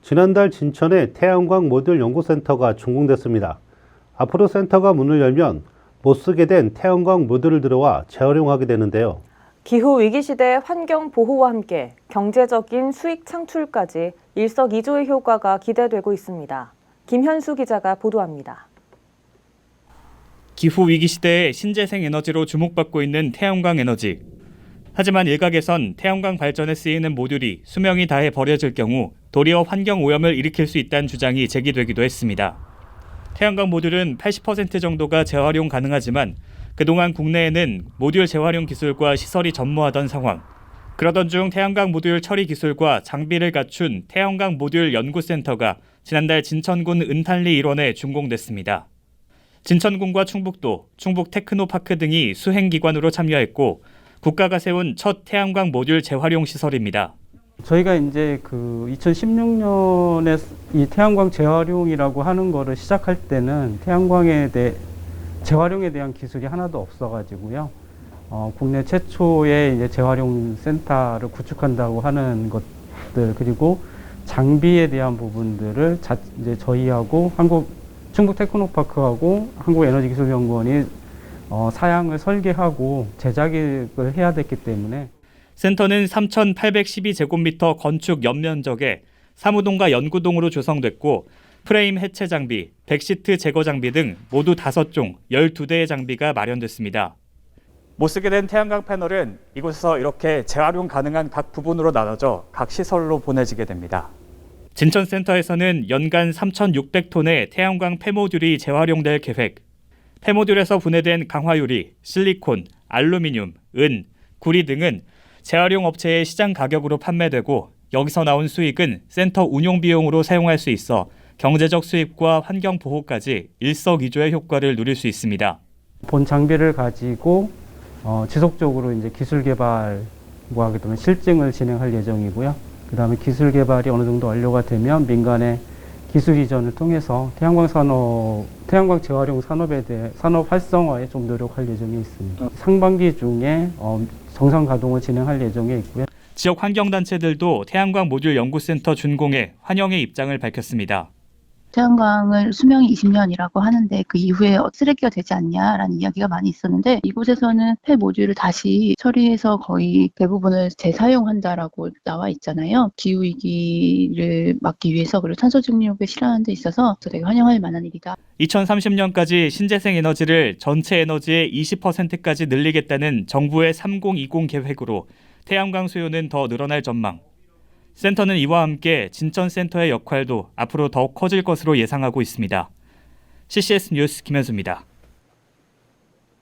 지난달 진천의 태양광 모듈 연구센터가 준공됐습니다. 앞으로 센터가 문을 열면 못 쓰게 된 태양광 모듈을 들어와 재활용하게 되는데요. 기후위기 시대 환경 보호와 함께 경제적인 수익 창출까지 일석이조의 효과가 기대되고 있습니다. 김현수 기자가 보도합니다. 기후위기 시대에 신재생 에너지로 주목받고 있는 태양광 에너지. 하지만 일각에선 태양광 발전에 쓰이는 모듈이 수명이 다해 버려질 경우 도리어 환경 오염을 일으킬 수 있다는 주장이 제기되기도 했습니다. 태양광 모듈은 80% 정도가 재활용 가능하지만 그동안 국내에는 모듈 재활용 기술과 시설이 전무하던 상황. 그러던 중 태양광 모듈 처리 기술과 장비를 갖춘 태양광 모듈 연구센터가 지난달 진천군 은탄리 일원에 준공됐습니다. 진천군과 충북도, 충북테크노파크 등이 수행기관으로 참여했고 국가가 세운 첫 태양광 모듈 재활용 시설입니다. 저희가 이제 2016년에 이 태양광 재활용이라고 하는 거를 시작할 때는 재활용에 대한 기술이 하나도 없어가지고요. 국내 최초의 이제 재활용 센터를 구축한다고 하는 것들, 그리고 장비에 대한 부분들을 이제 저희하고 충북테크노파크하고 한국에너지기술연구원이 사양을 설계하고 제작을 해야 됐기 때문에 센터는 3,812제곱미터 건축 연면적에 사무동과 연구동으로 조성됐고 프레임 해체 장비, 백시트 제거 장비 등 모두 5종 12대의 장비가 마련됐습니다. 못 쓰게 된 태양광 패널은 이곳에서 이렇게 재활용 가능한 각 부분으로 나눠져 각 시설로 보내지게 됩니다. 진천센터에서는 연간 3,600톤의 태양광 폐모듈이 재활용될 계획. 폐모듈에서 분해된 강화유리, 실리콘, 알루미늄, 은, 구리 등은 재활용 업체의 시장 가격으로 판매되고 여기서 나온 수익은 센터 운용 비용으로 사용할 수 있어 경제적 수입과 환경 보호까지 일석이조의 효과를 누릴 수 있습니다. 본 장비를 가지고 지속적으로 이제 기술 개발과 그다음에 실증을 진행할 예정이고요. 그다음에 기술 개발이 어느 정도 완료가 되면 민간의 기술 이전을 통해서 태양광 재활용 산업에 대해 산업 활성화에 좀 노력할 예정에 있습니다. 상반기 중에 정상 가동을 진행할 예정에 있고요. 지역 환경단체들도 태양광 모듈 연구센터 준공에 환영의 입장을 밝혔습니다. 태양광을 수명이 20년이라고 하는데 그 이후에 쓰레기가 되지 않냐라는 이야기가 많이 있었는데 이곳에서는 폐 모듈을 다시 처리해서 거의 대부분을 재사용한다라고 나와 있잖아요. 기후위기를 막기 위해서 그리고 탄소 중립을 실현하는 데 있어서 되게 환영할 만한 일이다. 2030년까지 신재생 에너지를 전체 에너지의 20%까지 늘리겠다는 정부의 3020 계획으로 태양광 수요는 더 늘어날 전망. 센터는 이와 함께 진천센터의 역할도 앞으로 더욱 커질 것으로 예상하고 있습니다. CCS 뉴스 김현수입니다.